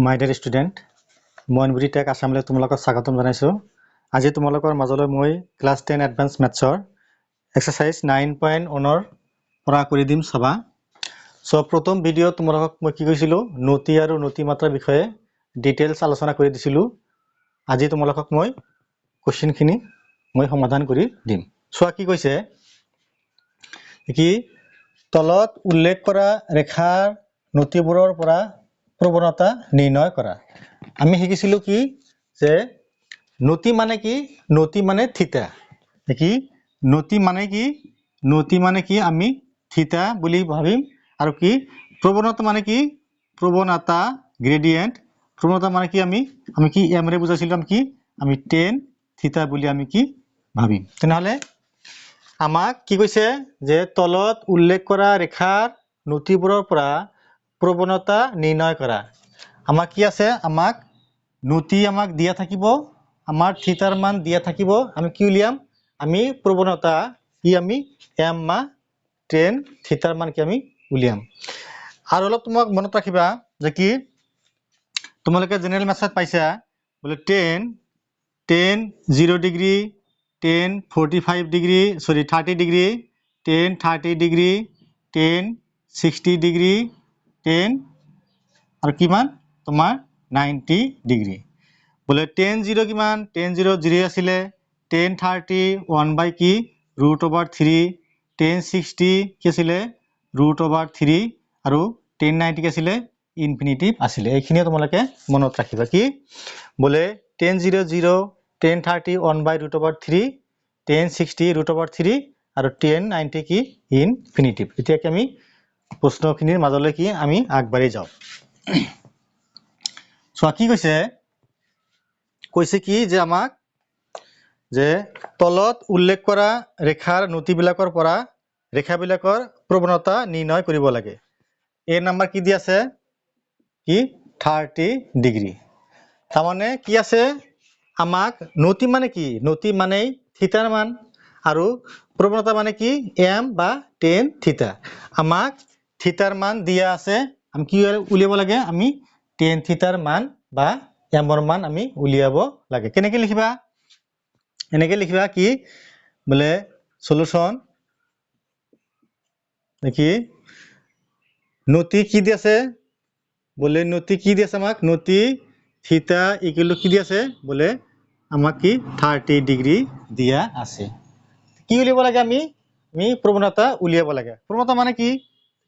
My dear student, মই tech আসামলৈ তোমালোকক স্বাগতম জনাইছো। আজি তোমালোকৰ মাজলৈ মই ক্লাছ 10 এডভান্স ম্যাথছৰ এক্সাৰসাইজ 9.1 ৰ পৰা কৰি দিম চাবা। সো প্ৰথম ভিডিও তোমালোকক মই কি কৈছিলো নতি আৰু নতি মাত্ৰাৰ বিষয়ে ডিটেইলছ আলোচনা কৰি দিছিলো। আজি তোমালোকক মই কোৱেশ্চনখিনি মই সমাধান কৰি দিম। সো কি কৈছে কি তলত উল্লেখ কৰা ৰেখাৰ নতিবোৰৰ পৰা প্রবণতা নির্ণয় করা। আমি শিকিছিলো কি যে নতি মানে কি? নতি মানে থিতা। কি নতি মানে কি? নতি মানে কি আমি থিতা বুলি ভাবিম আৰু কি প্ৰবণতা মানে কি? প্ৰবণতা গ্ৰেডিয়েন্ট। প্ৰবণতা মানে কি আমি কি এম ৰে বুজাইছিলাম কি আমি tan থিতা বুলি আমি কি ভাবিম। তেনেহলে আমাক কি কৈছে যে তলত উল্লেখ কৰা ৰেখাৰ নতিবোৰৰ পৰা প্ৰবণতা নিৰ্ণয় কৰা। আমাক কি আছে আমাক নতি আমাক দিয়া থাকিব, আমাৰ থিতাৰ মান দিয়া থাকিব। আমি কি উলিয়াম আমি প্ৰবণতা কি আমি m মা tan থিতাৰ মান কি আমি উলিয়াম। আৰু অলপ তোমাক মনত ৰাখিবা যে কি তোমালোকে জেনাৰেল মেথছত পাইছা বলে tan 0 degree tan 45 degree 30 degree tan 30 degree tan 60 degree tan আৰু কিমান তোমাৰ 90 ডিগ্ৰী। বলে tan 0 কিমান tan 0 0 আছিলে tan 30 1 by কি √3 tan 60 কি আছিলে √3 আৰু tan 90 কি আছিলে ইনফিনিটিভ আছিলে। এইখিনি তোমালোকে মনত ৰাখিবা কি বলে tan 0 0 tan 30 1 by √3 tan 60 √3 আৰু tan 90 কি ইনফিনিটিভ। এতিয়া কি আমি প্ৰশ্নখিনিৰ মাজলৈ কি আমি আগবাঢ়ি যাওঁ। সো কি কৈছে কি যে আমাক যে তলত উল্লেখ কৰা ৰেখাৰ নতিবিলাকৰ পৰা ৰেখাবিলাকৰ প্ৰবণতা নিৰ্ণয় কৰিব লাগে। এ নাম্বাৰ কি দি আছে কি 30 ডিগ্ৰী। তাৰমানে কি আছে আমাক নতি মানে কি নতি মানে থিতাৰ মান আৰু প্ৰবণতা মানে কি m বা tan থিতা। আমাক থিতাৰ মান দিয়া আছে আমি কি উলিয়াব লাগে আমি tan থিতাৰ মান বা m ৰ মান আমি উলিয়াব লাগে। কেনেকৈ লিখিবা এনেকৈ লিখিবা কি বলে সলিউশন দেখি নতি কি দি আছে বলে নতি কি দি আছে আমাক নতি থিতা ইকুয়াল কি দি আছে বলে আমাক কি 30 ডিগ্ৰী দিয়া আছে। কি উলিয়াব লাগে আমি প্রবণতা উলিয়াব লাগে। প্রবণতা মানে কি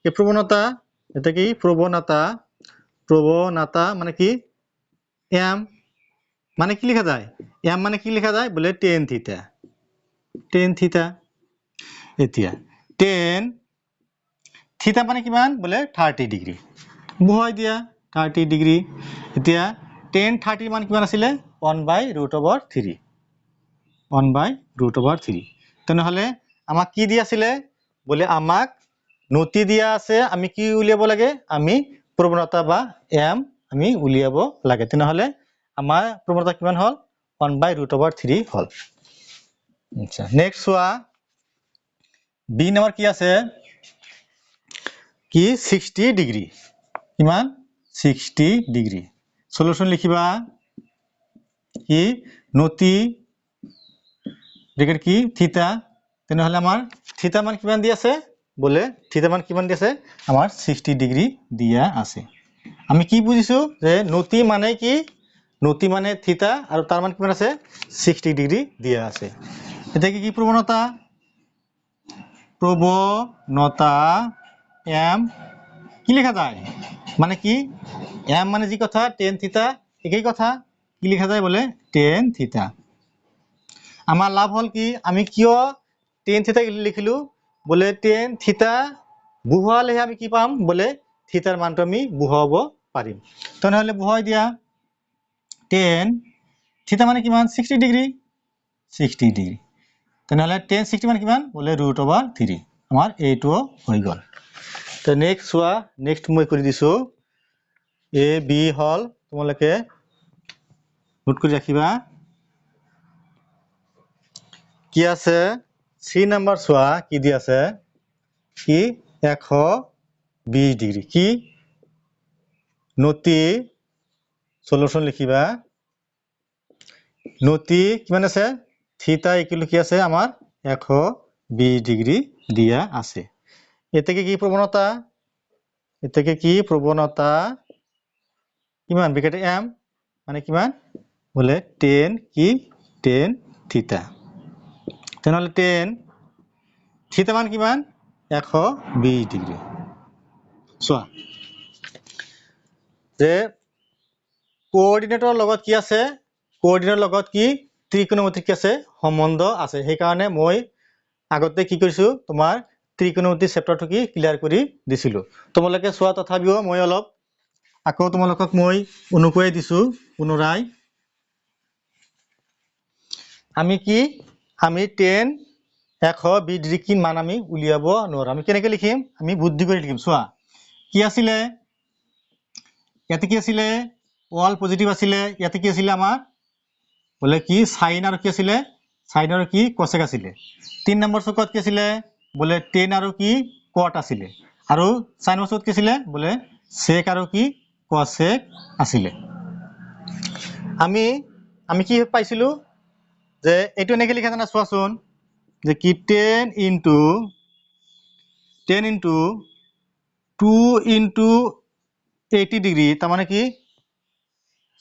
এই প্রবণতা এটা কি প্রবণতা মানে কি m মানে কি লেখা যায় m মানে কি লেখা যায় বলে tan থিতা। এতিয়া tan থিতা মানে কিমান বলে 30 ডিগ্ৰী বহাই দিয়া 30 ডিগ্ৰী। এতিয়া tan 30 মান কিমান আছিলে 1 by √3 1 by √3। তেনেহলে আমাক কি দি আছিলে বলে আমাক নতি দিয়া আছে আমি কি উলিয়াব লাগে আমি প্রবণতা বা m আমি উলিয়াব লাগে। তেনেহলে আমাৰ প্ৰবণতা কিমান হল 1 by √3 হল। আচ্ছা নেক্সট চোৱা বি নম্বৰ কি আছে কি 60 ডিগ্ৰী কিমান 60 ডিগ্ৰী। সলিউশন লিখিবা কি নতি কি থিতা। তেনেহলে আমাৰ থিতা মান কিমান দি আছে বলে থিতা মান কিমান দি আছে আমাৰ 60 ডিগ্ৰী দিয়া আছে। আমি কি বুজিছো যে নতি মানে কি নতি মানে থিতা আৰু তাৰ মান কিমান আছে 60 ডিগ্ৰী দিয়া আছে। এতিয়া কি প্রবণতা m কি লেখা যায় মানে কি m মানে যি কথা tan থিতা একই কথা কি লেখা যায় বলে tan থিতা। আমার লাভ হল কি আমি কিয় tan থিতা লিখিলো বলে tan থিতা বহুৱালেহে আমি কি পাম বলে থিতাৰ মানটো আমি বহুৱাব পাৰিম। তেনেহলে বহুৱাই দিয়া tan থিতা মানে কিমান 60 ডিগ্ৰী 60 ডিগ্ৰী। তেনেহলে tan 60 মানে কিমান বলে √3 আমাৰ এইটো হৈ গল। তো নেক্সট চোৱা নেক্সট মই কৰি দিছো এ বি হল তোমালোকে নোট কৰি ৰাখিবা কি আছে সি নাম্বাৰ চোৱা কি দি আছে কি 120 ডিগ্ৰী কি নতি সলিউশন লিখিবা নতি কিমান আছে থিটা ইকুয়াল কি আছে আমার 120 ডিগ্রি দিয়া আছে এতে কি প্রবণতা কিমান ব্র্যাকেটে m মানে কিমান বলে 10 কি 10 থিটা তাহলে 10 থিটা মান কিমান 120 ডিগ্রি চোৱা যে কোঅৰ্ডিনেটৰ লগত কি আছে কোঅৰ্ডিনেটৰ লগত কি ত্ৰিকোণমিতি কি আছে সম্বন্ধ আছে সেই কাৰণে মই আগতে কি কৰিছো তোমাৰ ত্ৰিকোণমিতি চেপ্টাৰটো কি ক্লিয়াৰ কৰি দিছিলো তোমালোকে চোৱা তথাপিও মই অলপ আকৌ তোমালোকক মই অনুকূৱাই দিছো পুনৰাই আমি 10 120 ডিগ্ৰী কি মান আমি উলিয়াব নোৱাৰো আমি কেনেকৈ লিখিম আমি বুদ্ধি কৰি লিখিম চোৱা কি আছিলে ইয়াতে কি আছিলে অল পজিটিভ আছিলে ইয়াতে কি আছিলে আমাৰ বলে কি সাইন আৰু কি আছিলে সাইন আৰু কি কোসেক আছিলে 3 নম্বৰ চকত কি আছিলে বলে tan আৰু কি cot আছিলে আৰু 4 নম্বৰ চকত কি আছিলে বলে sec আৰু কি cosec আছিলে আমি কি পাইছিলো যে এটো এনেকে লিখা জানা চোৱাচোন যে কি 10 into 2 into 80 ডিগ্ৰী তাৰ মানে কি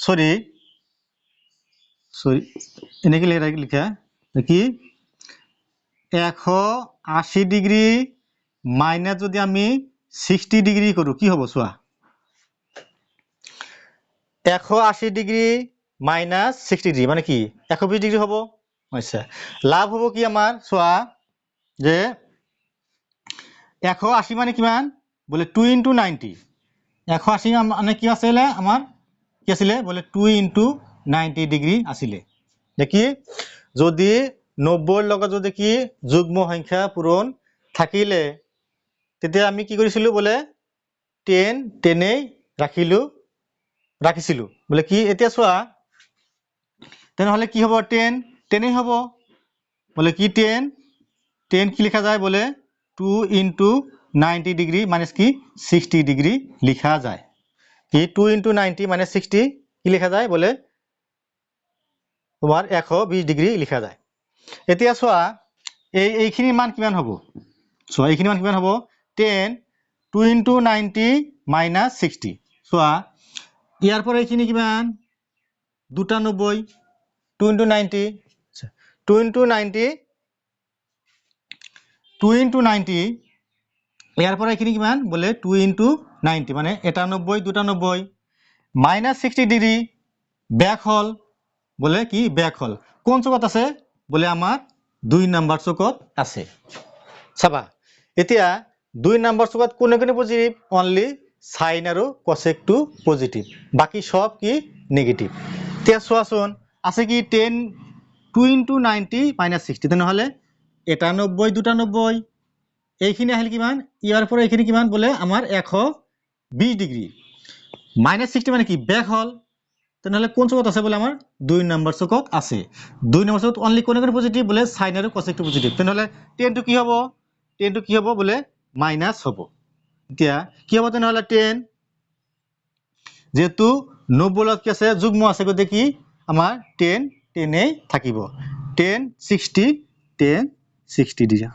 সৰি এনেকে লিখা কি 180 ডিগ্ৰী মাইনাস যদি আমি 60 ডিগ্ৰী কৰো কি হ'ব চোৱা 180 ডিগ্ৰী মাইনাস 60 ডিগ্ৰী মানে কি 120 ডিগ্ৰী হ'ব আচ্ছা লাভ হ'ব কি আমাৰ চোৱা যে 180 মানে কিমান বলে 2 into 90 180 মানে কি আছিলে আমাৰ কি আছিলে বলে 2 into 90 ডিগ্ৰী আছিলে দেখি যদি 90 লগত যদি কি যুগ্ম সংখ্যা পূৰণ থাকিলে তেতিয়া আমি কি কৰিছিলো বলে 10 10 ৰাখিছিলো বলে কি এতিয়া চোৱা তেনহলে কি হ'ব 10 10 হ'ব বলে কি 10 কি লিখা যায় বলে 2 into 90 ডিগ্ৰী মাইনাস কি 60 ডিগ্ৰী লিখা যায় কি 2 into 90 minus 60 কি লিখা যায় বলে তোমার 120 ডিগ্ৰী লিখা যায় এতিয়া চোৱা এইখিনি মান কিমান হ'ব চোৱা এইখিনি মান কিমান হ'ব 10 2 into 90 minus 60 চোৱা ইয়াৰ পৰা এইখিনি কিমান 290 2 into 90 2 into 90 2 into 90 ইয়াৰ পৰা এইখিনি কিমান বলে 2 into 90 মানে 91 290 minus 60 ডিগ্ৰী ব্যাক হল বলে কি ব্যাক হল কোন চকত আছে বলে আমার 2 নাম্বার চকত আছে চাবা এতিয়া 2 নাম্বার চকত কোনে কোনে পজিটিভ অনলি সাইন আৰু কোসেক টু পজিটিভ বাকি সব কি নেগেটিভ তিয়া চোৱাচোন আছে কি 10 2 into 90 minus 60 তেনহলে 91 290 এইখিনি আহিল কিমান ইয়াৰ পৰা এইখিনি কিমান বলে আমাৰ 120 ডিগ্ৰী minus 60 মানে কি ব্যাক হল তেনহলে কোন চকত আছে বলে আমার 2 নাম্বার চকত আছে 2 নাম্বার চকত অনলি কোনে কোনে পজিটিভ বলে সাইন আৰু কোসেক টু পজিটিভ তেনহলে 10 টু কি হ'ব বলে মাইনাস হ'ব এতিয়া কি হ'ব তেনহলে 10 যেহেতু 90 লগত কি আছে যুগ্ম আছে গতে কি আমাৰ 10 10 এই থাকিব 10 60 10 60 দিয়া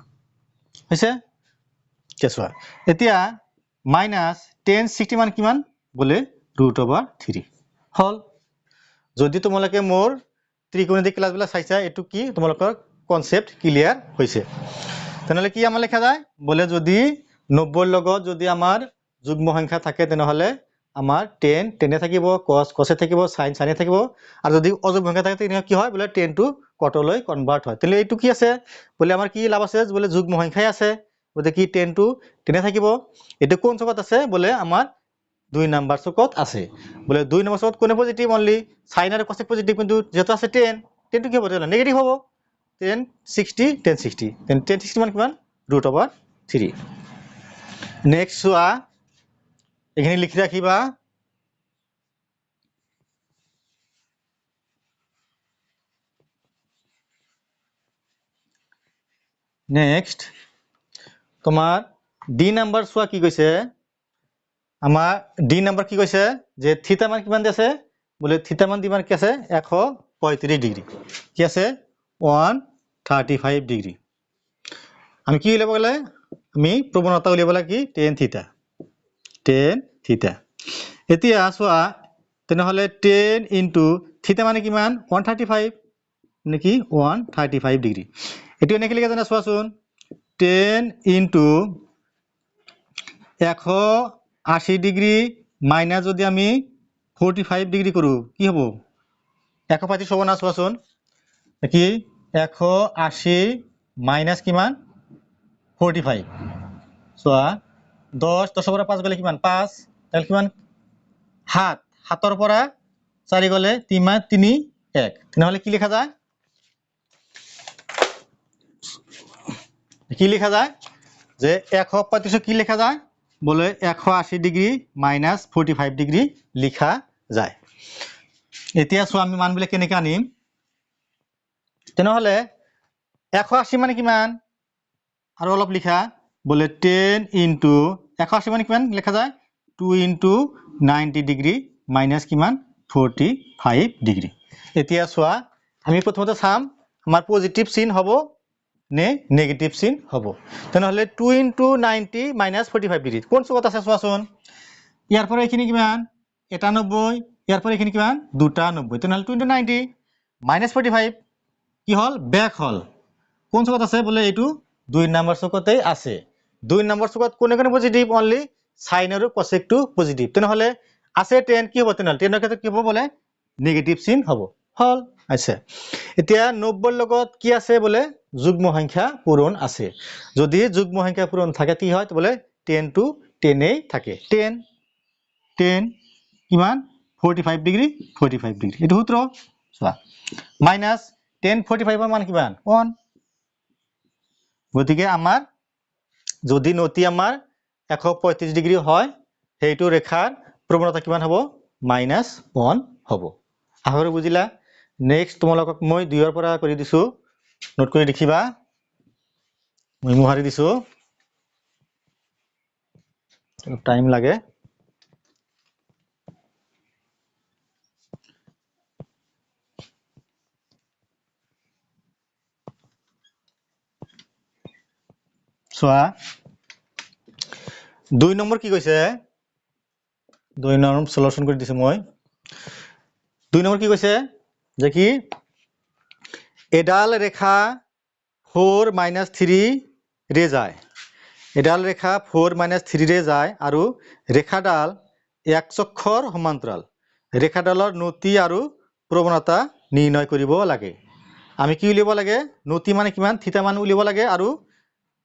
হৈছে কেছুৱা এতিয়া মাইনাস 10 60 মান কিমান বলে √3 হল যদি তোমালোকে মোৰ ত্ৰিকোণমিতি ক্লাছবিলাক চাইছা এটো কি তোমালোকৰ কনসেপ্ট ক্লিয়াৰ হৈছে তেনহলে কি আমাৰ লেখা যায় বলে যদি 90 লগত যদি আমাৰ যুগ্ম সংখ্যা থাকে তেনহলে আমাৰ 10 10 থাকিব cos cos থাকিব sin sin থাকিব আৰু যদি অযুগ্ম সংখ্যা থাকে তেনে কি হয় বলে 10 টু cot লৈ কনভার্ট হয় তেলে এটো কি আছে বলে আমাৰ কি লাভ আছে বলে যুগ্ম সংখ্যাই আছে বলে কি 10 টু 10 থাকিব এটো কোন চকত আছে বলে আমাৰ 2 নাম্বাৰ চকত আছে বলে 2 নাম্বাৰ চকত কোনে পজিটিভ অনলি সাইন আৰু কোসেক পজিটিভ কিন্তু যেটো আছে 10 10 টু কি হ'ব তেলে নেগেটিভ হ'ব 10 60 10 60 10 60 মান কিমান √3 নেক্সট চোৱা এখানে লিখি ৰাখিবা নেক্সট তোমাৰ ডি নাম্বাৰ চোৱা কি কৈছে আমাৰ ডি নাম্বার কি কৈছে যে থিটা মান কিমান আছে বলে থিটা মান দিবার কি আছে 135 ডিগ্রি কি আছে 135 ডিগ্রি আমি কি উলিয়াব গলে আমি প্রবণতা উলিয়াব লাগে কি tan থিটা এতিয়া চোৱা তেনেহলে 10 ইনটু থিটা মানে কিমান 135 নেকি 135 ডিগ্ৰি এটো এনে কি লিখা জানা চোৱাচোন 10 ইনটু 180 ডিগ্ৰি মাইনাস যদি আমি 45 ডিগ্ৰি কৰু কি হবো 135 হবো না চোৱাচোন কি 180 মাইনাস কিমান 45 চোৱা 10 10 পৰা 5 গলে কিমান 5 তাহলে কিমান 7 7 পৰা 4 গলে 3 3 1 তেনেহলে কি লেখা যায় কি লেখা যায় যে 135 কি লেখা যায় বলে 180 ডিগ্রি মাইনাস 45 ডিগ্রি লিখা যায় এতিয়া সো আমি মানবিলাক কেনেকৈ আনিম তেনেহলে 180 মানে কিমান আৰু অলপ লিখা বলে 10 ইনটু 180 মানে কিমান লেখা যায় 2 ইনটু 90 ডিগ্রি মাইনাস কিমান 45 ডিগ্রি এতিয়া সোয়া আমি প্রথমতে চাম আমার পজিটিভ চিন হবো নে নেগেটিভ চিন হবো তেনেহলে 2 ইনটু 90 মাইনাস 45 ডিগ্রি কোন চকত আছে চোৱাচোন ইয়াৰ পৰা এখিনি কিমান 91 ইয়াৰ পৰা এখিনি কিমান 290 তেনেহলে 2 ইনটু 90 মাইনাস 45 কি হল ব্যাক হল কোন চকত আছে বলে এইটো 2 নম্বৰ চকতেই আছে 2 নম্বৰ চকত কোনে কোনে পজিটিভ অনলি সাইন আৰু কোসেক টু পজিটিভ তেনেহলে আছে 10 কি হ'ব তেনেহলে 10 ৰ ক্ষেত্ৰত কি হ'ব বলে নেগেটিভ চিন হ'ব হল আছে এতিয়া 90 ৰ লগত কি আছে বলে যুগ্ম সংখ্যা পূৰণ আছে যদি যুগ্ম সংখ্যা পূৰণ থাকে কি হয় বলে 10 টু 10 এই থাকে 10 10 কিমান 45 ডিগ্রি এটো সূত্র চোৱা মাইনাস 10 45 ৰ মান কিমান 1 গতিকে আমাৰ যদি নতি আমাৰ 135 ডিগ্ৰি হয় হেইটো ৰেখাৰ প্ৰৱণতা কিমান হ'ব -1 হ'ব আহৰে বুজিলা নেক্সট তোমালোকক মই 2 ৰ পৰা কৰি দিছো নোট কৰি দেখিবা মই মুহাৰি দিছো টাইম লাগে সোয়া 2 নম্বৰ কি কৈছে 2 নম্বৰ সলিউশন কৰি দিছো মই 2 নম্বৰ কি কৈছে যে কি এডাল ৰেখা 4 - 3 ৰে যায় এডাল ৰেখা 4 - 3 ৰে যায় আৰু ৰেখাডাল এক চক্ষৰ সমান্তৰাল ৰেখাডালৰ নতি আৰু প্ৰৱণতা নিৰ্ণয় কৰিব লাগে আমি কি উলিয়াব লাগে নতি মানে কিমান থিটা মান উলিয়াব লাগে আৰু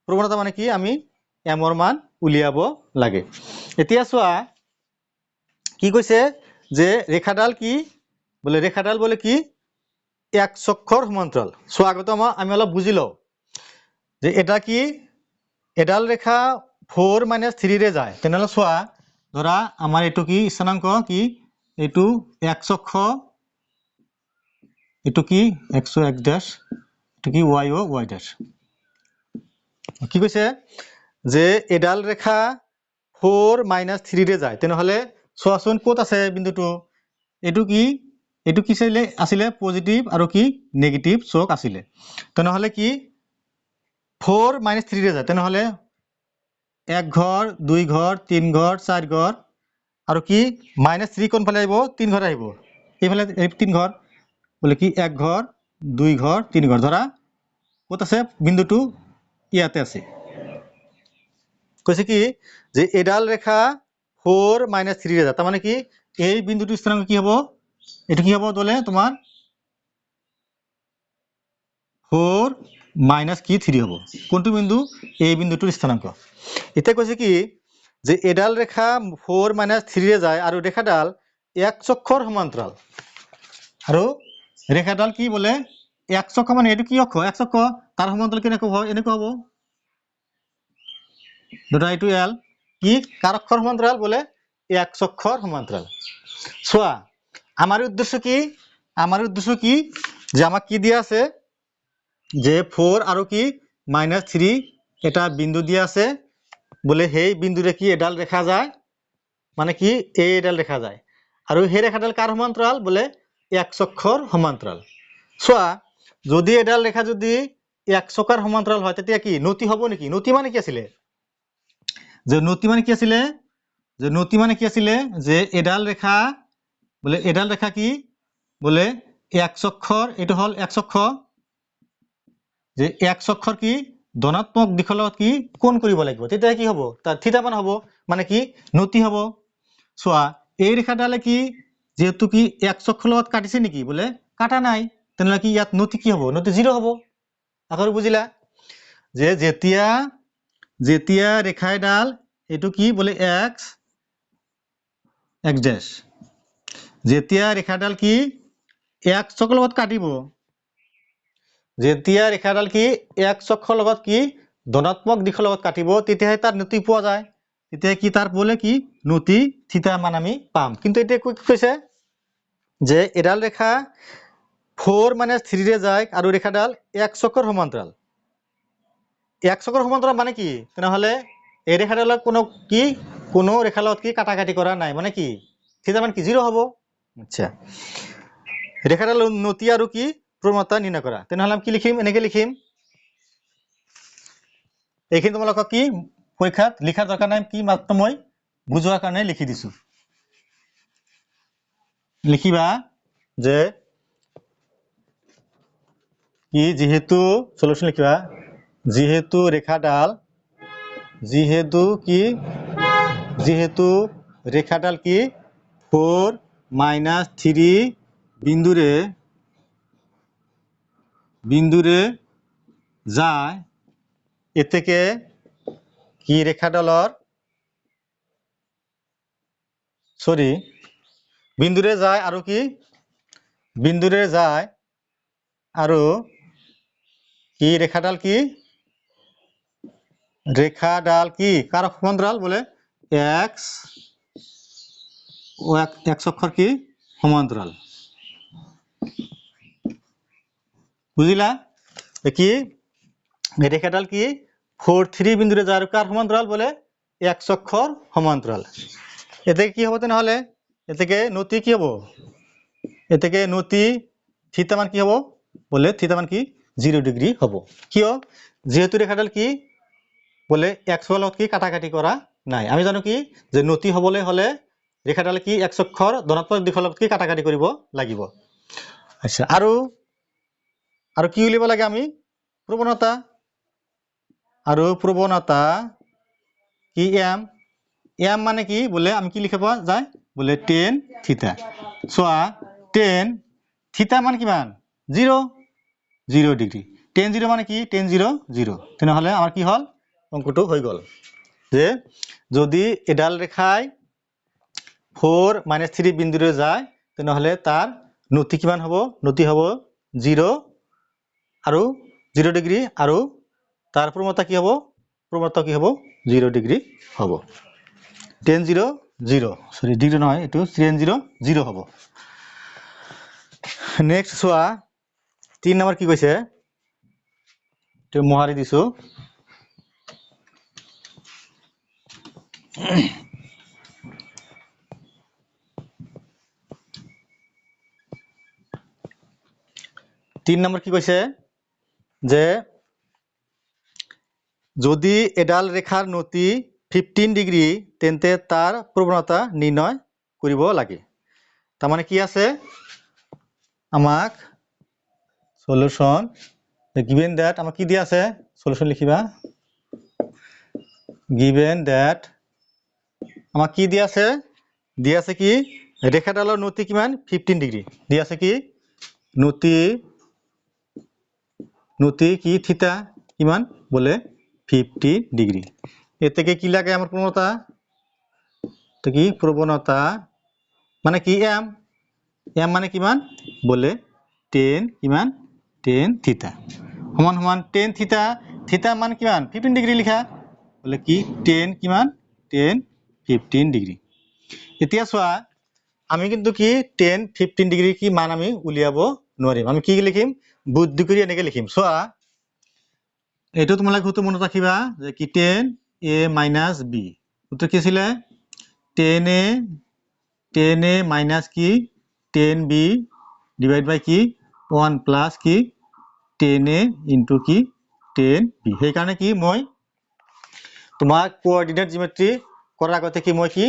প্ৰৱণতা মানে কি আমি m ৰ মান উলিয়াব লাগে এতিয়া চোৱা কি কৈছে যে ৰেখাডাল কি বলে কি এক চক্ষৰ সমান্তৰাল স্বাগত আমি অলপ বুজি লও যে এটা কি এডাল ৰেখা 4 - 3 ৰে যায় তেনেহলে চোৱা ধৰা আমাৰ এটো কি স্থানাঙ্ক কি এটো এক চক্ষ এটো কি x ড্যাশ এটো কি y ড্যাশ কি কৈছে যে এডাল ৰেখা 4 - 3 ৰে যায় তেনেহলে চোৱাচোন ক'ত আছে বিন্দুটো এটো কি আছিল পজিটিভ আৰু কি নেগেটিভ চক আছিল তেনেহলে কি 4 - 3 ৰে যায় তেনেহলে এক ঘৰ দুই ঘৰ তিন ঘৰ চাৰ ঘৰ আৰু কি -3 কোন ফালে আহিব 3 ঘৰ আহিব এইফালে 3 ঘৰ বলে কি এক ঘৰ দুই ঘৰ তিন ঘৰ ধৰা ক'ত আছে বিন্দুটো ইয়াতে আছে কৈছে কি যে এডাল ৰেখা 4 - 3 ৰে যায় তাৰ মানে কি এই বিন্দুটো স্থানাঙ্ক কি হ'ব এটো কি হ'ব দলে তোমাৰ 4 - কি 3 হ'ব কোনটো বিন্দু এই বিন্দুটোৰ স্থানাঙ্ক এতিয়া কৈছে কি যে এডাল ৰেখা 4 - 3 ৰে যায় আৰু ৰেখাডাল এক চক্ষৰ সমান্তৰাল আৰু ৰেখাডাল কি বলে এক চক্ষ মানে এটো কি অক্ষ এক চক্ষ তাৰ সমান্তৰাল কেনেকৈ হয় এনেকৈ হ'ব দুটা এটো এল কি কাৰ অক্ষৰ সমান্তৰাল বলে এক চক্ষৰ সমান্তৰাল চোৱা আমাৰ উদ্দেশ্য কি যে আমাক কি দিয়া আছে যে 4 আৰু কি -3 এটা বিন্দু দিয়া আছে বলে সেই বিন্দুৰে কি এডাল ৰেখা যায় মানে কি এই এডাল ৰেখা যায় আৰু সেই ৰেখাডাল কাৰ সমান্তৰাল বোলে x অক্ষৰ সমান্তৰাল চোৱা যদি এডাল ৰেখা যদি x অক্ষৰ সমান্তৰাল হয় তেতিয়া কি নতি হ'ব নেকি নতি মানে কি আছিলে যে নতি মানে কি আছিলে যে এডাল ৰেখা বোলে এডাল ৰেখা কি বোলে x অক্ষৰ এটো হল x অক্ষ যে x অক্ষৰ কি ধনাত্মক দিশৰ লগত কি কোণ কৰিব লাগিব তেতিয়া কি হ'ব তাৰ থিতা মান হ'ব মানে কি নতি হ'ব চোৱা এই ৰেখাডালে কি যেহেতু কি x অক্ষৰ লগত কাটিছে নেকি বোলে কাটা নাই তেনেহলে কি ইয়াত নতি কি হ'ব নতি 0 হ'ব আকৌ বুজিলা যে যেতিয়া ৰেখাডাল এটো কি বোলে x ড্যাশ যেতিয়া ৰেখাডাল কি x অক্ষৰ লগত কাটিব যেতিয়া ৰেখাডাল কি x অক্ষৰ লগত কি ধনাত্মক দিশৰ লগত কাটিব তেতিয়া তাৰ নতি পোৱা যায় তেতিয়া কি তাৰ বোলে কি নতি থিতা মান আমি পাম কিন্তু এতিয়া কি কৈছে যে এডাল ৰেখা 4 - 3 ৰে যায় আৰু ৰেখাডাল x অক্ষৰ সমান্তৰাল x অক্ষৰ সমান্তৰাল মানে কি তেনেহলে এই ৰেখাডালৰ কোনো ৰেখাৰ লগত কি কাটাকাটি কৰা নাই মানে কি থিতা মান কি 0 হ'ব আচ্ছা ৰেখাডাল নতি আৰু কি প্ৰৱণতা নিৰ্ণয় কৰা তেনেহলে আমি কি লিখিম এনেকে লিখিম এইখিনি তোমালোকক কি পৰীক্ষাত লিখাৰ দৰকাৰ নাই কি মাত্ৰ মই বুজোৱাৰ কাৰণে লিখি দিছো লিখিবা যে কি যেহেতু সলিউশন লিখিবা যেহেতু ৰেখাডাল কি 4 - 3 বিন্দুৰে যায় এতেকে কি ৰেখাডালৰ বিন্দুৰে যায় আৰু কি বিন্দুৰে যায় আৰু কি রেখাডাল কি কার সমান্তরাল বলে x অক্ষর কি সমান্তরাল বুঝিলা কি রেখাডাল কি 4 3 বিন্দুরে যায় কার সমান্তরাল বলে x অক্ষর সমান্তরাল এতে কি হবে তাহলে এতেকে নতি কি হবে এতেকে নতি থিতা মান কি হবে বলে থিতা মান কি 0 ডিগ্রি হবে কিয় যেহেতু রেখাডাল কি বলে x লগত কি কাটাকাটি করা নাই আমি জানো কি যে নতি হবলৈ হলে রেখাডাল কি x অক্ষৰ ধনাত্মক দিশৰ লগত কি কাটাকাটি কৰিব লাগিব আচ্ছা আৰু কি উলিব লাগে আমি প্রবণতা কি m মানে কি বলে আমি কি লিখিব যায় বলে tan থিতা সোয়া tan থিতা মান কিমান 0 ডিগ্রি tan 0 মানে কি tan 0 0 তেনেহলে আমাৰ কি হল অঙ্কটো হৈ গল যে যদি এডাল রেখায় 4 - 3 বিন্দুরে যায় তেনেহলে তার নতি কিমান হ'ব নতি হ'ব 0 আৰু 0 ডিগ্ৰি আৰু তার প্রবণতা কি হ'ব 0 ডিগ্রি হ'ব tan 0 0 সরি ডিগ্রি নহয় এটো tan 0 0 হ'ব নেক্সট সোয়া 3 নম্বৰ কি কৈছে তো মহাৰি দিছো 3 নম্বৰ কি কৈছে যে যদি এডাল ৰেখাৰ নতি 15 ডিগ্ৰি তেন্তে তাৰ প্ৰবণতা নিৰ্ণয় কৰিব লাগে তার মানে কি আছে আমাক সলিউশন given that আমাক কি দিয়া আছে সলিউশন লিখিবা given that আমাক কি দিয়া আছে কি ৰেখাডালৰ নতি কিমান 15 ডিগ্রি দিয়া আছে কি নতি কি থিতা কিমান বলে 50 ডিগ্রি এতেকে কি লাগে আমার প্রবণতা তো কি প্রবণতা মানে কি m মানে কিমান বলে 10 কিমান 10 থিতা সমান সমান 10 থিতা মান কিমান 15 ডিগ্রি লিখা বলে কি 10 কিমান 10 15 ডিগ্রি এতিয়া চোৱা আমি কিন্তু কি 10 15 ডিগ্ৰি কি মান আমি উলিয়াব নোৱাৰিম আমি কি লিখিম বুদ্ধি কৰি এনেকে লিখিম চোৱা এটো তোমালোক হতো মনত ৰাখিবা যে কি 10 a - b উত্তৰ কি আছিল 10a 10a মাইনাস কি 10b ডিভাইড বাই কি 1 প্লাস কি 10a ইনটু কি 10b সেইকাৰণে কি মই তোমাক কোঅৰ্ডিনেট জিওমেট্ৰি কৰাৰ আগতে কি মই কি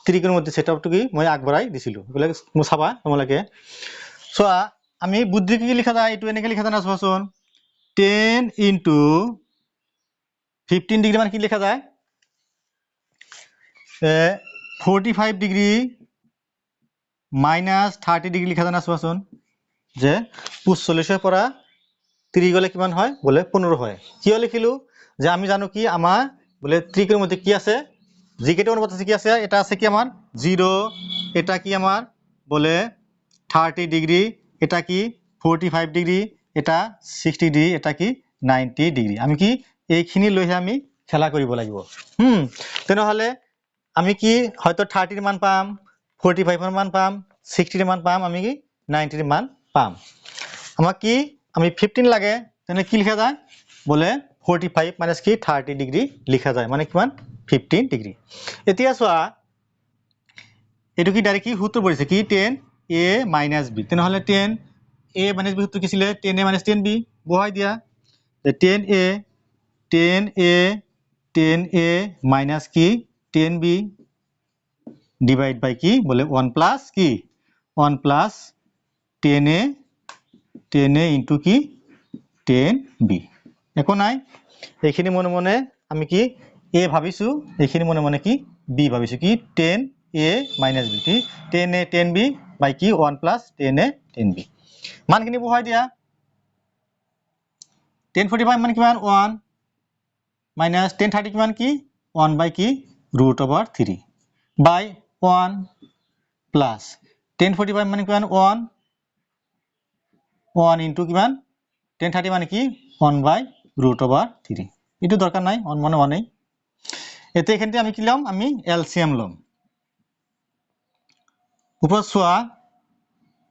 ত্ৰিকোণমিতি সেটআপটো কি মই আগবঢ়াই দিছিলো বলে চাবা তোমালোকে চোৱা আমি বুদ্ধি কি লিখা যায় এটো এনেকে লিখা যায় না চাবাচোন 10 ইনটু 15 ডিগ্ৰী মান কি লিখা যায় 45 ডিগ্ৰী মাইনাস 30 ডিগ্ৰী লিখা যায় না চাবাচোন যে 45 পৰা 30 গলে কিমান হয় বলে 15 হয় কিয় লিখিলো যে আমি জানো কি আমাৰ বলে ত্ৰিকোণমিতি কি আছে জিকেটো অনুপাত আছে কি আছে এটা আছে কি আমাৰ 0 এটা কি আমাৰ বলে 30 ডিগ্ৰী এটা কি 45 ডিগ্ৰী এটা 60 ডিগ্ৰী এটা কি 90 ডিগ্ৰী আমি কি এইখিনি লৈহে আমি খেলা কৰিব লাগিব তেনেহলে আমি কি হয়তো 30 এর মান পাম 45 এর মান পাম 60 এর মান পাম আমি কি 90 এর মান পাম আমাক কি আমি 15 লাগে তেনে কি লিখা যায় বলে 45 মাইনাস কি 30 ডিগ্ৰী লিখা যায় মানে কিমান 15 ডিগ্ৰী এতিয়া চোৱা এটো কি ডাইরেক্ট কি সূত্র পড়িছে কি 10a - b তেনহলে 10a - b সূত্র কি ছিল 10a - 10b বহাই দিয়া 10a 10a মাইনাস কি 10b ডিভাইড বাই কি বলে 1 প্লাস কি 1 প্লাস 10a ইনটু কি 10b একো নাই এইখিনি মনে মনে আমি কি a ভাবিছো এইখিনি মনে মনে কি b ভাবিছো কি 10a - b কি 10a 10b বাই কি 1 প্লাস 10a 10b মানখিনি বহাই দিয়া 1045 মান কিমান 1 মাইনাস 1030 কিমান কি 1 বাই কি √3 বাই 1 প্লাস 1045 মানে কিমান 1 ইনটু কিমান 1030 মানে কি 1 বাই √3 এটো দরকার নাই 1 মানে 1 এতে এখানতে আমি কি লম আমি এলসিএম লম উপর সোয়া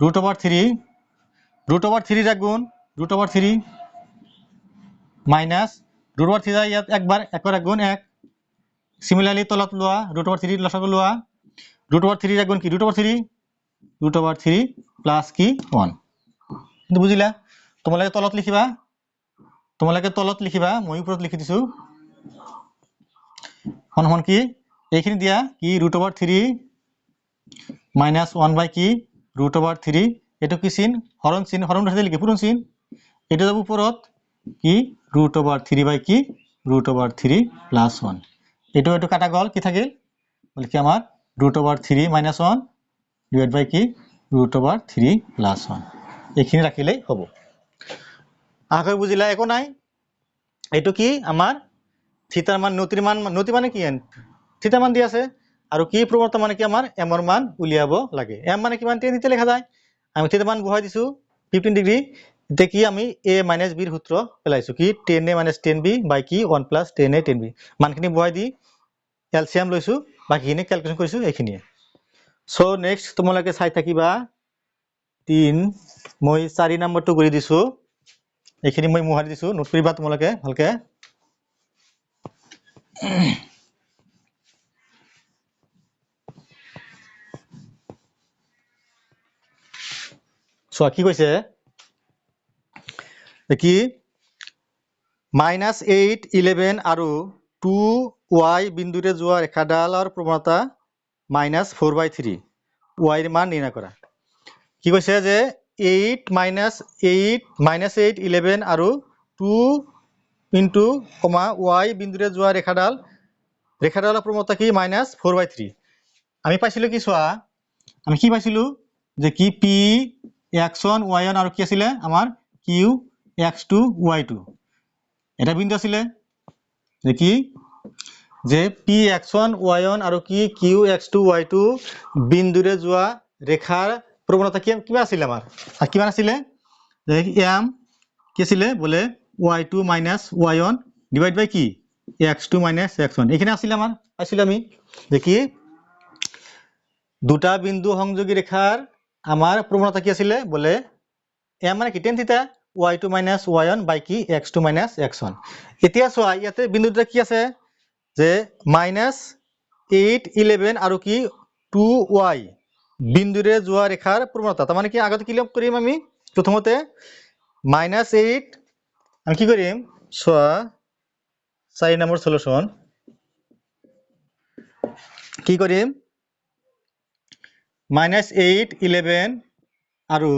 √3 এর গুণ √3 মাইনাস √3 যায় ইয়াত একবার একর গুণ 1 সিমিলারলি তলত লোৱা √3 লসাগু লোৱা √3 এর গুণ কি √3 প্লাস কি 1 কিন্তু বুঝিলা তোমালোকে তলত লিখিবা মই উপৰত লিখি দিছো হন কি এইখিনি দিয়া কি √3 মাইনাস 1 বাই কি √3 এটো কি চিন হরণ ধরে লিখি পূরণ চিন এটা যাব উপৰত কি √3 বাই কি √3 প্লাস 1 এটো কাটা গল কি থাকিল বলে কি আমার √3 মাইনাস 1 ডিভাইড বাই কি √3 প্লাস 1 এইখিনি রাখিলেই হ'ব আগে বুঝিলা একো নাই এটো কি আমার থিটার মান নতি মানে কি থিটা মান দি আছে আৰু কি প্রবণতা মানে কি আমার m এর মান উলিয়াব লাগে m মানে কিমান 10 দিতে লেখা যায় আমি থিটা মান বহাই দিছো 15 ডিগ্ৰী এতে কি আমি a - b এর সূত্র পেলাইছো কি 10a - 10b বাই কি 1 প্লাস 10a 10b মানখিনি বহাই দি এলসিএম লৈছো বাকিখিনি ক্যালকুলেশন কৰিছো এইখিনিয়ে সো নেক্সট তোমালোকে চাই থাকিবা 3 মই 4 নম্বৰটো কৰি দিছো এইখিনি মই মুহাৰি দিছো নোট কৰিবা তোমালোকে ভালকে সো কি কৈছে কি -8 11 আৰু 2y বিন্দুৰে যোৱা ৰেখাডালৰ প্ৰৱণতা -4/3 y এৰ মান নিৰ্ণয় কৰা কি কৈছে যে 8 11 আৰু 2 ইনটু y বিন্দুৰে যোৱা ৰেখাডালৰ প্ৰৱণতা কি -4/3 আমি পাইছিলো কি চোৱা আমি কি পাইছিলো যে কি p x1 y1 আৰু কি আছিল আমাৰ q x2 y2 এটা বিন্দু আছিল যে কি যে p x1 y1 আৰু কি q x2 y2 বিন্দুৰে যোৱা ৰেখাৰ প্ৰৱণতা কিবা আছিল আমাৰ আর কিমান আছিল যে m কি আছিল বলে y2 - y1 ডিভাইড বাই কি x2 - x1 এখানে আছিল আমাৰ পাইছিল আমি যে কি দুটা বিন্দু সংযোগী রেখার আমার প্রবণতা কি আছিল বলে m মানে কি tan থিটা y2 - y1 বাই কি x2 - x1 এতিয়া চোৱা ইয়াতে বিন্দু দুটা কি আছে যে -8 11 আৰু কি 2y বিন্দুৰে যোৱা ৰেখাৰ প্ৰৱণতা তাৰ মানে কি আগতে কি কৰিম আমি প্ৰথমতে -8 আমি কি কৰিম চোৱা 4 নম্বৰ সলিউশন কি কৰিম -8 11 আৰু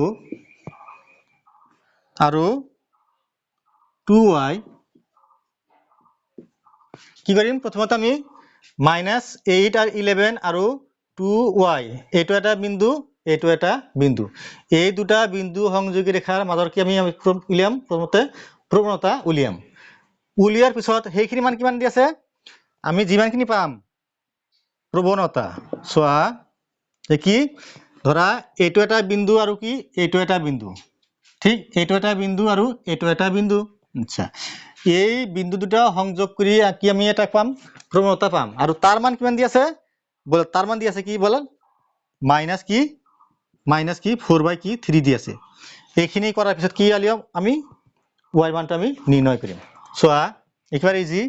2y কি কৰিম প্ৰথমতে আমি -8 আৰু 11 আৰু 2y এইটো এটা বিন্দু এইটো এটা বিন্দু এই দুটা বিন্দু সংযোগী ৰেখাৰ মাজৰ কি আমি উলিয়াম প্ৰথমতে প্ৰৱণতা উলিয়াম উলিয়াৰ পিছত সেইখিনি মান কিমান দি আছে আমি যিমানখিনি পাম প্ৰৱণতা চোৱা কি ধৰা এইটো এটা বিন্দু আৰু কি এইটো এটা বিন্দু ঠিক এইটো এটা বিন্দু আৰু এইটো এটা বিন্দু আচ্ছা এই বিন্দু দুটা সংযোগ কৰি কি আমি এটা পাম প্ৰৱণতা পাম আৰু তাৰ মান কিমান দি আছে বল তাৰ মান দি আছে কি বল মাইনাস কি 4/3 দি আছে এইখিনি কৰাৰ পিছত কি আলিয়াম আমি y মানটো আমি নিৰ্ণয় কৰিম চোৱা একেবাৰে ইজি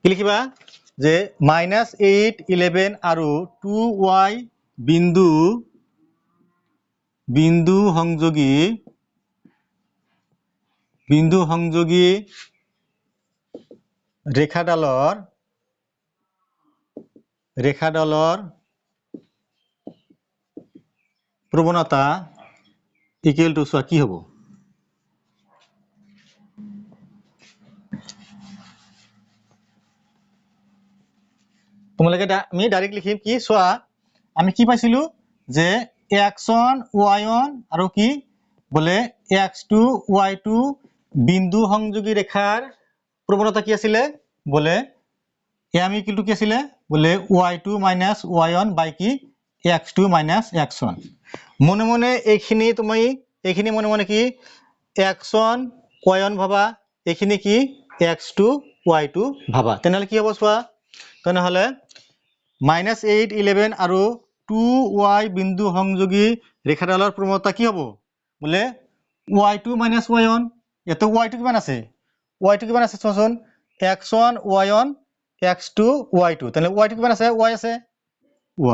কি লিখিবা যে -8 11 আৰু 2y বিন্দু সংযোগী ৰেখাডালৰ প্ৰৱণতা ইকুৱেল টু চোৱা কি হ'ব তোমালোকে আমি ডাইৰেক্ট লিখিম কি চোৱা আমি কি পাইছিলো যে x1 y1 আৰু কি বলে x2 y2 বিন্দু সংযোগী ৰেখাৰ প্ৰৱণতা কি আছিল বলে আমি কিটো কি আছিল বলে y2 - y1 বাই কি x2 - x1 মনে মনে এইখিনি তুমি এইখিনি মনে মনে কি x1 y1 ভাবা এইখিনি কি x2 y2 ভাবা তেনেহলে কি হ'ব চোৱা তেনেহলে -8 11 আৰু 2y বিন্দু সংযোগী ৰেখাডালৰ প্ৰৱণতা কি হ'ব বলে y2 - y1 এত y2 কিমান আছে চোৱাচোন x1 y1 x2 y2 তাহলে y2 কিমান আছে y আছে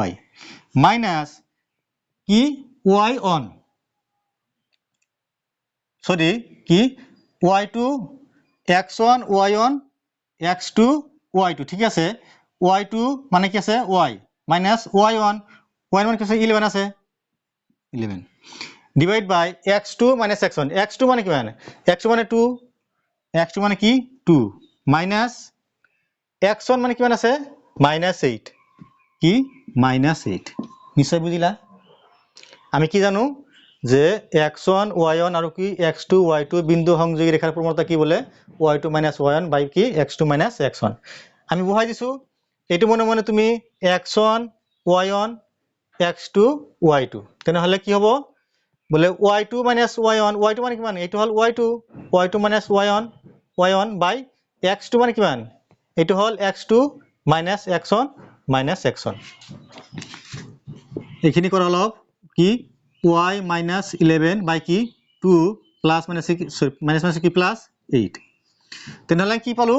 y মাইনাস কি y1 সরি কি y2 x1 y1 x2 y2 ঠিক আছে y2 মানে কি আছে y মাইনাস y1 মানে কি আছে 11 আছে 11 ডিভাইড বাই x2 - x1 x2 মানে কি মানে x2 মানে 2 x2 মানে কি 2 মাইনাস x1 মানে কিমান আছে -8 কি -8 নিশ্চয় বুজিলা আমি কি জানো যে x1 y1 আৰু কি x2 y2 বিন্দু সংযোগী ৰেখাৰ প্ৰৱণতা কি বলে y2 - y1 বাই কি x2 - x1 আমি বহাই দিছো এটো মনে মনে তুমি x1 y1 x2 y2 তেনেহলে কি হ'ব বলে y2 - y1 y2 মানে কিমান এটো হল y2 - y1 বাই x2 মানে কিমান এটো হল x2 - x1 এইখিনি কৰা অলপ কি y - 11 বাই কি 2 প্লাস মাইনাস কি প্লাস 8 তেনেহলে কি পালো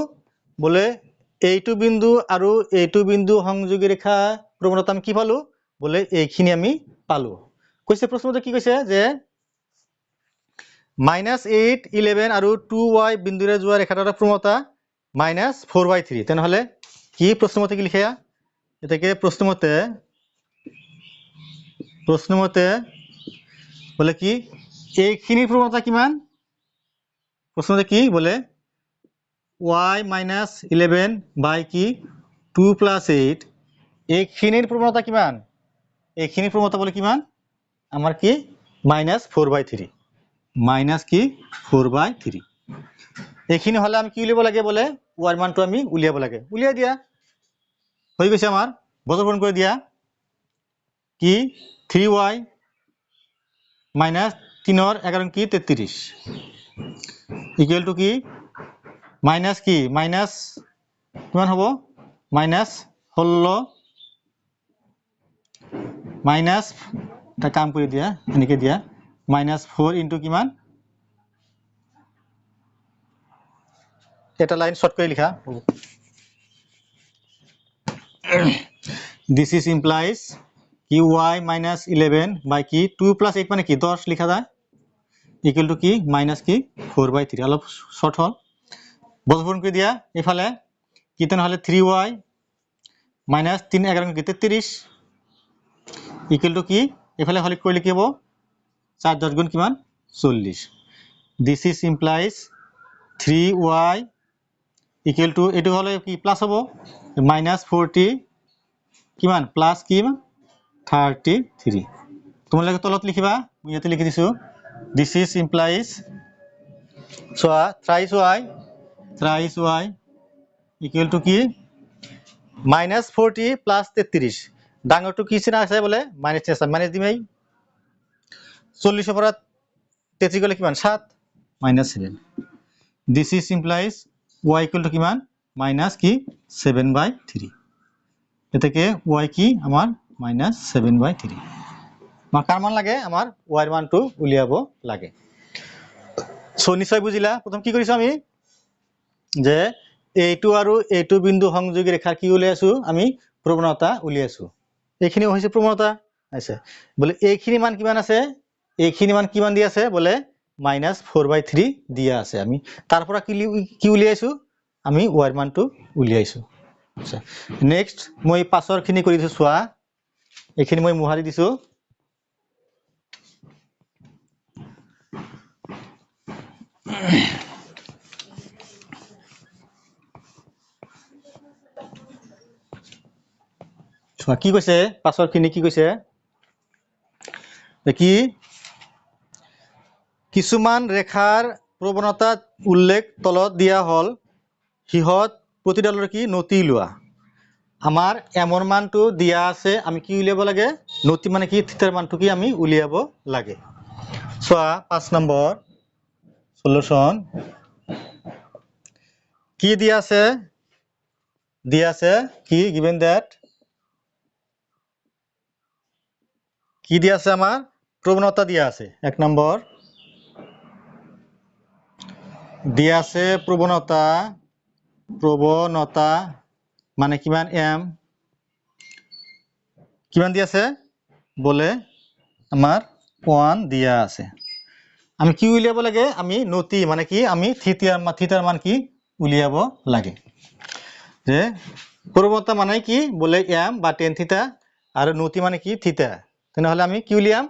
বলে এইটো বিন্দু আৰু এইটো বিন্দু সংযোগী ৰেখা প্ৰৱণতা আমি কি পালো বলে এইখিনি আমি পালো কৈছে প্ৰশ্নতে কি কৈছে যে -8 11 আৰু 2y বিন্দুৰে যোৱা ৰেখাডালৰ প্ৰৱণতা -4/3 তেনেহলে কি প্ৰশ্নমতে কি লিখা এটাকে প্ৰশ্নমতে বলে কি এইখিনিৰ প্ৰৱণতা কিমান প্ৰশ্নতে কি বলে y - 11 বাই কি 2 + 8 এইখিনিৰ প্ৰৱণতা কিমান এইখিনিৰ প্ৰৱণতা বলে কিমান আমাৰ কি -4/3 কি 4/3 এইখিনি হলে আমি কি উলিয়াব লাগে বলে y মানটো আমি উলিয়াব লাগে উলিয়াই দিয়া হৈ গৈছে আমাৰ বৰ্গপূৰণ কৰি দিয়া কি 3y মাইনাস 3 11 কি 33 ইকুয়াল টু কি মাইনাস কি মাইনাস কিমান হ'ব মাইনাস 16 মাইনাস এটা কাম কৰি দিয়া এনেকে দিয়া -4 ইনটু কিমান এটা লাইন শর্ট করে লিখা দিস ইজ ইমপ্লাইজ কি y মাইনাস 11 বাই কি 2 প্লাস 8 মানে কি 10 লিখা যায় ইকুয়াল টু কি মাইনাস কি 4/3 অলপ শর্ট হল বর্গপূরণ করে দিয়া এফালে কি তাহলে 3y মাইনাস 3 11 কি 33 ইকুয়াল টু কি এফালে হলে করলে কি হবে 4 10 গুণ কিমান 40 this is implies 3y equal to এটু হলে কি প্লাস হবে মাইনাস 40 কিমান প্লাস কি 33 তোমালোকে তলত লিখিবা মই ইয়াতে লিখি দিছো this is implies soya thrice y equal to কি মাইনাস 40 প্লাস 33 ডাঙরটো কি চিনা আছে বলে মাইনাস আছে মাইনাস দিমেই 40 এর পর 33 গলে কিমান 7 minus 7 this is implies y equal to কিমান মাইনাস কি 7/3 এটাকে y কি আমার মাইনাস 7/3 আমার কার মান লাগে আমার y এর মানটো উলিয়াব লাগে সো নিশ্চয় বুঝিলা প্রথম কি কৰিছো আমি যে এইটো আৰু এইটো বিন্দু সংযোগী ৰেখাৰ কি উলিয়াইছো আমি প্ৰৱণতা উলিয়াইছো এইখিনি হৈছে প্ৰৱণতা আছে বলে এইখিনি মান কিমান আছে এইখিনি মান কিমান দি আছে বলে মাইনাস 4/3 দিয়া আছে আমি তাৰ পৰা কি উলিয়াইছো আমি y এৰ মানটো উলিয়াইছো আচ্ছা নেক্সট মই পাছৰ খিনি কৰি দিছো সোয়া এইখিনি মই মুহাৰি দিছো কি কৈছে পাছৰ খিনি কি কৈছে কি কিছুমান ৰেখাৰ প্ৰৱণতা উল্লেখ তলত দিয়া হল হিহত প্ৰতিডালৰ কি নতি লোৱা আমাৰ এমৰ মানটো দিয়া আছে আমি কি উলিয়াব লাগে নতি মানে কি থিতাৰ মানটো কি আমি উলিয়াব লাগে সোয়া 5 নম্বৰ সলিউশন কি দিয়া আছে কি given that কি দিয়া আছে আমার প্রবণতা দিয়া আছে এক নম্বর দিয়া আছে প্রবণতা মানে কিমান m কিমান দিয়া আছে বলে আমার 1 দিয়া আছে আমি কি উলিয়াব লাগে আমি নতি মানে কি আমি থিতার মান কি উলিয়াব লাগে যে প্রবণতা মানে কি বলে m বা tan থিতা আর নতি মানে কি থিতা তেনহলে আমি কি উলিয়াম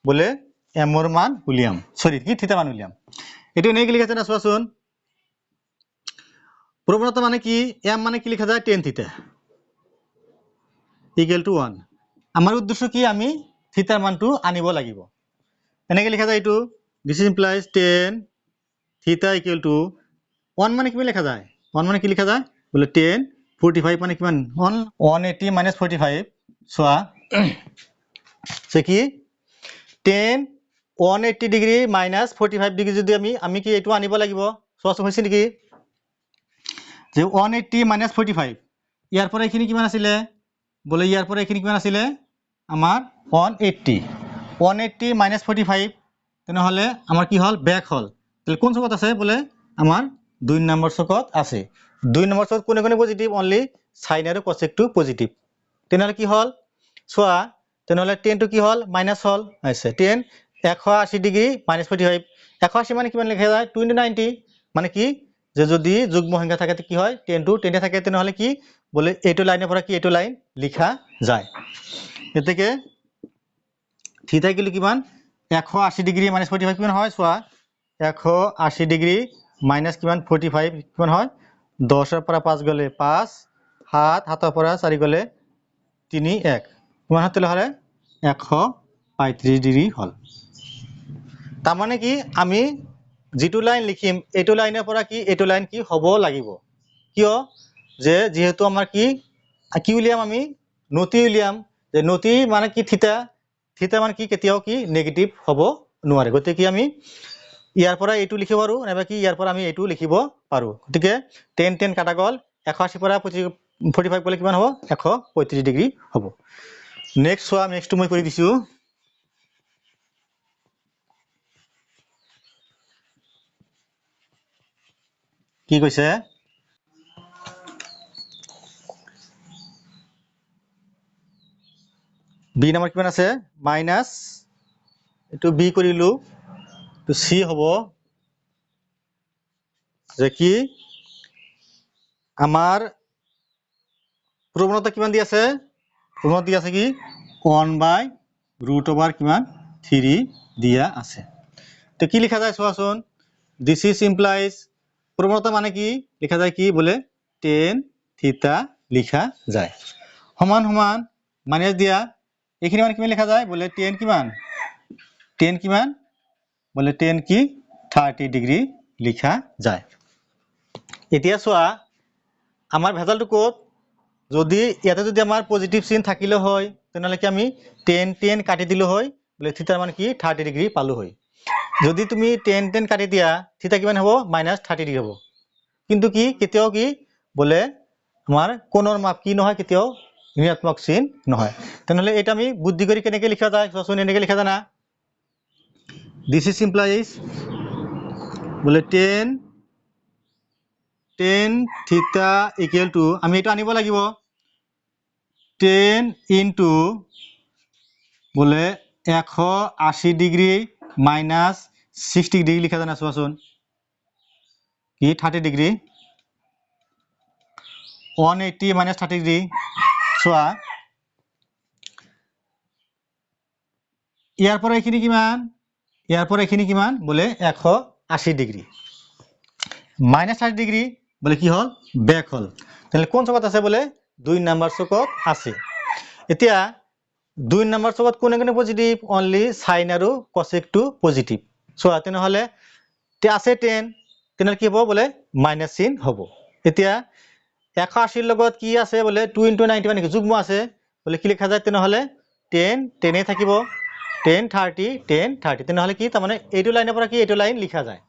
বলে m এর মান উলিয়াম সরি কি থিতা মান উলিয়াম এটো নেকি লিখা আছে না সোয়াসুন প্রবণতা মানে কি m মানে কি লেখা যায় tan থিতা ইকুয়াল টু 1 আমার উদ্দেশ্য কি আমি থিতার মানটো আনিব লাগিব এনেকে লেখা যায় এটো this implies tan theta equal to 1 মানে কি লেখা যায় 1 মানে কি লেখা যায় বলে tan 45 মানে কিমান 180 minus 45 সোয়া সে কি tan 180 ডিগ্রি minus 45 ডিগ্রি যদি আমি কি এটো আনিব লাগিব সোয়াছ হৈছে নেকি যে 180 minus 45 ইয়ার পরে এখানে কিমান আছিল বলে ইয়ার পরে এখানে কিমান আছিল আমার 180 minus 45 তেনে হলে আমার কি হল ব্যাক হল তাহলে কোন চকত আছে বলে আমার 2 নম্বর চকত আছে 2 নম্বর চকত কোনে কোনে পজিটিভ অনলি sin আর cosec টু পজিটিভ তেনে হলে কি হল সোয়া তেনে হলে tan টু কি হল মাইনাস হল আছে tan 180 ডিগ্রি minus 45 180 মানে কিমান লেখা যায় 290 মানে কি যে যদি যুগ্ম সংখ্যা থাকে কি হয় tan টু tan থাকে তেনে হলে কি বলে এইটো লাইনের পরে কি এইটো লাইন লিখা যায় এতেকে থিতা গেলে কিমান 180 ডিগ্রি minus 45 কিমান হয় সোয়া 180 ডিগ্রি minus কিমান 45 কিমান হয় 10 এর পরে 5 গলে 5 7 হাতের পরে 4 গলে 3 1 কিমান হতে হলে 135 ডিগ্রি হল তার মানে কি আমি যেটো লাইন লিখিম এইটো লাইনের পরে কি এইটো লাইন কি হব লাগিব কিয় যে যেহেতু আমার কি উলিয়াম আমি নতি উলিয়াম যে নতি মানে কি থিতা মানে কি কেতিয়াও কি নেগেটিভ হব নোৱাৰে গতিকে আমি ইয়াৰ পৰা এইটো লিখিব পাৰো নাইবা কি ইয়াৰ পৰা আমি এইটো লিখিব পাৰো গতিকে tan tan কাটা গল 180 পৰা 45 গলে কিমান হ'ব 135 ডিগ্ৰী হ'ব নেক্সট সোয়া নেক্সট মই কৰি দিছো কি কৈছে বি নম্বৰ কিমান আছে মাইনাছ এইটো বি কৰিলোঁ তো চি হ'ব যে কি আমাৰ প্ৰৱণতা কিমান দি আছে প্ৰৱণতা দি আছে কি 1/√over কিমান 3 দিয়া আছে তো কি লিখা যায় চোৱাচোন দিস ইজ ইমপ্লাইজ প্ৰৱণতা মানে কি লিখা যায় কি বোলে tan থিটা লিখা যায় সমান সমান মাইনাস দিয়া এইখিনি মানে কিমান লিখা যায় বোলে tan কিমান বোলে tan কি 30 ডিগ্ৰী লিখা যায় এতিয়া চোৱা আমাৰ ভেজালটো ক'ত যদি ইয়াতে যদি আমাৰ পজিটিভ চিন থাকিলে হয় তেনেহলে কি আমি tan কাটি দিলো হয় বোলে থিটাৰ মান কি 30 ডিগ্ৰী পালো হয় যদি তুমি tan কাটি দিয়া থিটা কিমান হ'ব -30 ডিগ্ৰী হ'ব কিন্তু কি কেতিয়াও কি বোলে আমাৰ কোণৰ মাপ কি নহয় কেতিয়াও ঋণাত্মক চিন নহয় তেনেহলে এটা আমি বুদ্ধি কৰি কেনেকৈ লিখা যায় চোৱাচোন এনেকৈ লিখা জানা দিস ইজ ইমপ্লাইজ বোলে tan থিটা ইকুৱেল টু আমি এটা আনিব লাগিব tan ইনটু বোলে 180 ডিগ্ৰী মাইনাস 60 ডিগ্ৰী লিখা জানা চোৱাচোন কি 30 ডিগ্ৰী 180 মাইনাস 30 ডিগ্ৰী চোৱা ইয়াৰ পৰা এইখিনি কিমান বোলে 180 ডিগ্ৰী মাইনাস 30 ডিগ্ৰী বোলে কি হল বেক হল তাহলে কোন চকত আছে বোলে 2 নম্বৰ চকত আছে এতিয়া 2 নম্বৰ চকত কোনে কোনে পজিটিভ অনলি সাইন আৰু কোসেক টু পজিটিভ চোৱা তেনেহলে তে আছে 10 তেনেহলে কি হ'ব বোলে মাইনাস চিন হ'ব এতিয়া 180 ৰ লগত কি আছে বোলে 2 * 90 মানে কি যুগ্ম আছে বোলে কি লিখা যায় তেনেহলে 10 এ থাকিব 10 30 তেনেহলে কি তাৰ মানে এইটো লাইনৰ পৰা কি এইটো লাইন লিখা যায়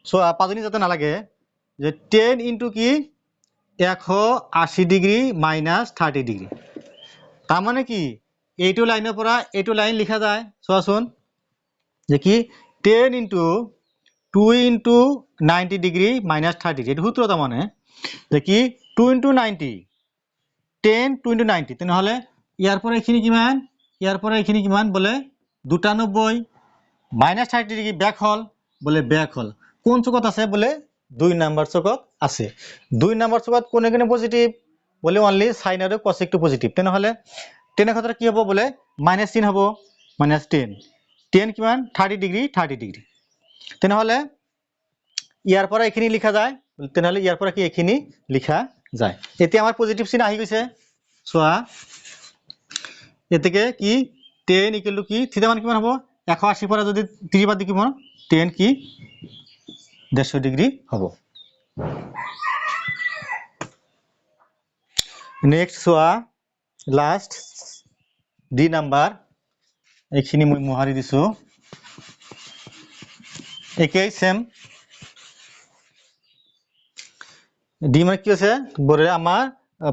সো পাজনি যাতে নালাগে যে 10 ইনটু কি 180 ডিগ্ৰী মাইনাস 30 ডিগ্ৰী তাৰ মানে কি এইটো লাইনৰ পৰা এইটো লাইন লিখা যায় চোৱাচোন যে কি 10 into 2 into 90 degree minus 30 degree এইটো সূত্ৰ তাৰ মানে যে কি 2 ইনটু 90 10 2 ইনটু 90 তেনেহলে ইয়াৰ পৰা এইখিনি কিমান বোলে 92 মাইনাস 30 ডিগ্ৰী ব্যাক হল বোলে ব্যাক হল কোন চকত আছে বোলে 2 নম্বৰ চকত আছে 2 নম্বৰ চকত কোনে কোনে পজিটিভ বোলে অনলি সাইন আৰু কোসেক টু পজিটিভ তেনেহলে 10 ক্ষেত্ৰত কি হ'ব বোলে মাইনাস চিন হ'ব -10 কিমান 30 ডিগ্ৰী তেনেহলে ইয়াৰ পৰা এইখিনি লিখা যায় তেনেহলে ইয়াৰ পৰা কি এইখিনি লিখা যায় এতিয়া আমাৰ পজিটিভ চিন আহি গৈছে চোৱা এতেকে কি 10 ইকুৱেল টু কি থিটা মান কিমান হ'ব 180 পৰা যদি 3 বাদ দি কিমান 10 কি 150 ডিগ্ৰী হ'ব নেক্সট চোৱা লাষ্ট ডি নাম্বাৰ এইখিনি মই মোহাৰি দিছো একেই সেম ডি মানে কি আছে বলে আমাৰ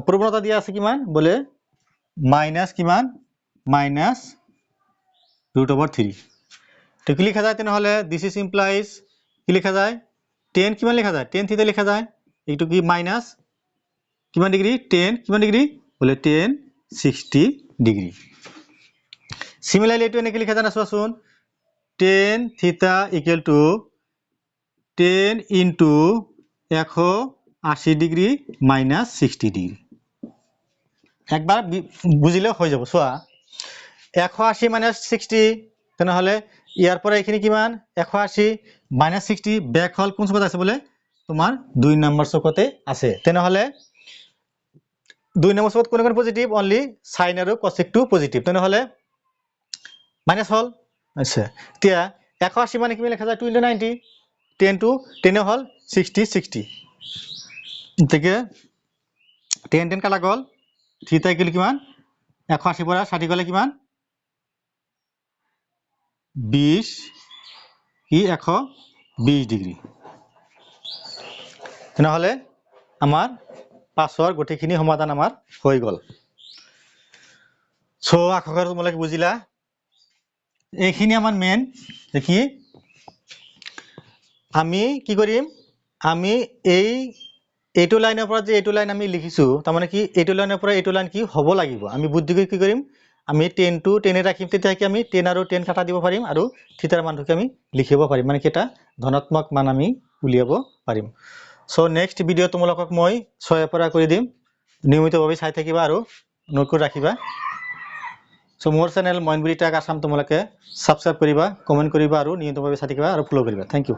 প্ৰৱণতা দিয়া আছে কিমান বলে মাইনাস কিমান -√3 তো কি লিখা যায় তেনেহলে দিস ইজ ইমপ্লাইজ কি লিখা যায় 10 কিমান লিখা যায় 10 থিটা লিখা যায় এইটো কি মাইনাস কিমান ডিগ্ৰী 10 কিমান ডিগ্ৰী বলে 10 60 ডিগ্ৰী সিমিলাৰলি এটো এনেকে লিখা জানা চোৱাচোন 10 থিটা equal to 10 into 180 degree minus 60 degree একবাৰ বুঝিলে হৈ যাব চোৱা 180 মাইনাস 60 তেনেহলে ইয়াৰ পৰা এইখিনি কিমান 180 মাইনাস 60 ব্যাক হল কোন চকত আছে বলে তোমাৰ 2 নম্বৰ চকতে আছে তেনেহলে 2 নম্বৰ চকত কোন কোন পজিটিভ অনলি সাইন আৰু কোসেক টু পজিটিভ তেনেহলে মাইনাস হল আচ্ছা এতিয়া 180 মানে কি লেখা যায় 2 * 90 10 টু 10 হল 60 থেকে 10 কালা গল থিটা ইকুৱেল কিমান 180 পৰা 60 গলে কিমান 20 কি 120 ডিগ্ৰী তেনেহলে আমাৰ পাছৰ গটেখিনি সমাধান আমাৰ হৈ গল সো আশা কৰো তোমালোকে বুজিলা এইখিনি আমাৰ মেন দেখি আমি কি কৰিম আমি এইটো লাইনৰ পৰা যে এইটো লাইন আমি লিখিছো তাৰ মানে কি এইটো লাইনৰ পৰা এইটো লাইন কি হ'ব লাগিব আমি বুদ্ধি কৰি কি কৰিম আমি 10 to 10 ৰাখিম তেতিয়া কি আমি 10 আৰু 10 কাটা দিব পাৰিম আৰু থিটাৰ মানটোকে আমি লিখিব পাৰিম মানে কেটা ধনাত্মক মান আমি উলিয়াব পাৰিম সো নেক্সট ভিডিও তোমালোকক মই 6 ৰ পৰা কৰি দিম নিয়মিতভাৱে চাই থাকিবা আৰু নোট কৰি ৰাখিবা সো মোৰ চেনেল মইনবুৰি টেক আসাম তোমালোকে সাবস্ক্ৰাইব কৰিবা কমেন্ট কৰিবা আৰু নিয়মিতভাৱে চাই থাকিবা আৰু ফলো কৰিবা থ্যাংক ইউ